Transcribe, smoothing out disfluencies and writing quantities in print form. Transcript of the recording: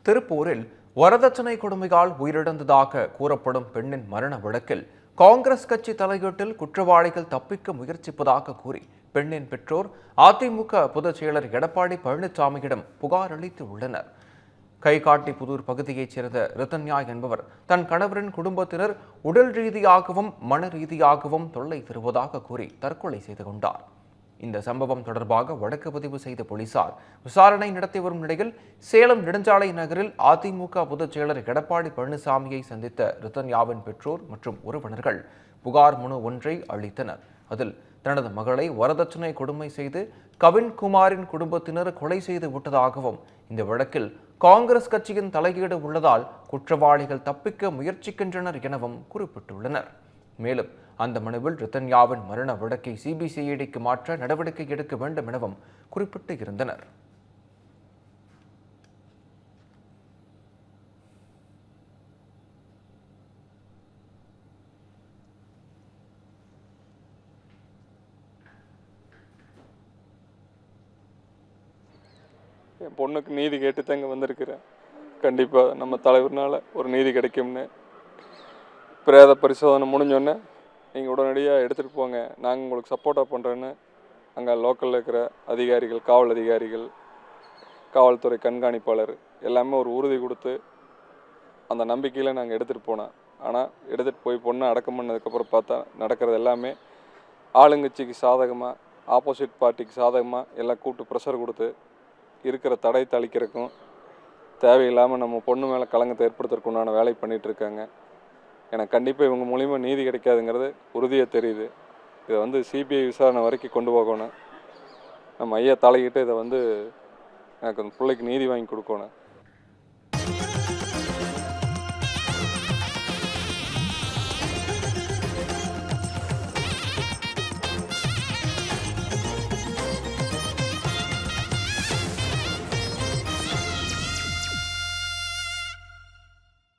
திருப்பூரில் வரதட்சணை கொடுமையால் உயிரிழந்ததாக கூறப்படும் பெண்ணின் மரண வழக்கில் காங்கிரஸ் கட்சி தலையீட்டில் குற்றவாளிகள் தப்பிக்க முயற்சிப்பதாக கூறி பெண்ணின் பெற்றோர் அதிமுக பொதுச் செயலர் எடப்பாடி பழனிசாமியிடம் புகார் அளித்து உள்ளனர். கைகாட்டி புதூர் பகுதியைச் சேர்ந்த ரிதன்யா என்பவர் தன் கணவரின் குடும்பத்தினர் உடல் ரீதியாகவும் மன ரீதியாகவும் தொல்லை தருவதாக கூறி தற்கொலை செய்து கொண்டார். இந்த சம்பவம் தொடர்பாக வழக்கு பதிவு செய்த போலீசார் விசாரணை நடத்தி வரும் நிலையில் சேலம் நெடுஞ்சாலை நகரில் அதிமுக பொதுச் செயலர் எடப்பாடி பழனிசாமியை சந்தித்த ரிதன்யாவின் பெற்றோர் மற்றும் உறவினர்கள் புகார் மனு ஒன்றை அளித்தனர். அதில் தனது மகளை வரதட்சணை கொடுமை செய்து கவின்குமாரின் குடும்பத்தினர் கொலை செய்து விட்டதாகவும் இந்த வழக்கில் காங்கிரஸ் கட்சியின் தலையீடு உள்ளதால் குற்றவாளிகள் தப்பிக்க முயற்சிக்கின்றனர் எனவும் குறிப்பிட்டுள்ளனர். மேலும் அந்த மனுவில் ரிதன்யாவின் மரண வழக்கை சிபிசிஐடிக்கு மாற்ற நடவடிக்கை எடுக்க வேண்டும் எனவும் குறிப்பிட்டு இருந்தனர். என் பொண்ணுக்கு நீதி கேட்டு தாங்க வந்திருக்கிறேன். கண்டிப்பாக நம்ம தலைவர்னால ஒரு நீதி கிடைக்கும்னு. பிரேத பரிசோதனை முடிஞ்சோடனே நீங்கள் உடனடியாக எடுத்துகிட்டு போங்க, நாங்கள் உங்களுக்கு சப்போர்ட்டாக பண்ணுறேன்னு அங்கே லோக்கலில் இருக்கிற அதிகாரிகள், காவல் அதிகாரிகள், காவல்துறை கண்காணிப்பாளர் எல்லாமே ஒரு உறுதி கொடுத்து அந்த நம்பிக்கையில் நாங்கள் எடுத்துகிட்டு போனோம். ஆனால் எடுத்துகிட்டு போய் பொண்ணை அடக்கம் பண்ணதுக்கப்புறம் பார்த்தா நடக்கிறது எல்லாமே ஆளுங்கட்சிக்கு சாதகமாக, ஆப்போசிட் பார்ட்டிக்கு சாதகமாக எல்லாம் கூப்பிட்டு ப்ரெஷர் கொடுத்து இருக்கிற தடை தளிக்கிறதுக்கும் தேவையில்லாமல் நம்ம பொண்ணு மேலே களங்கத்தை ஏற்படுத்துறதுக்கு உண்டான வேலை பண்ணிகிட்ருக்காங்க. எனக்கு கண்டிப்பாக இவங்க மூலிமா நீதி கிடைக்காதுங்கிறது உறுதியாக தெரியுது. இதை சிபிஐ விசாரணை வரைக்கும் கொண்டு போகணும். நம்ம ஐயா தலையிட்டு இதை எனக்கு அந்த பிள்ளைக்கு நீதி வாங்கி கொடுக்கணும்.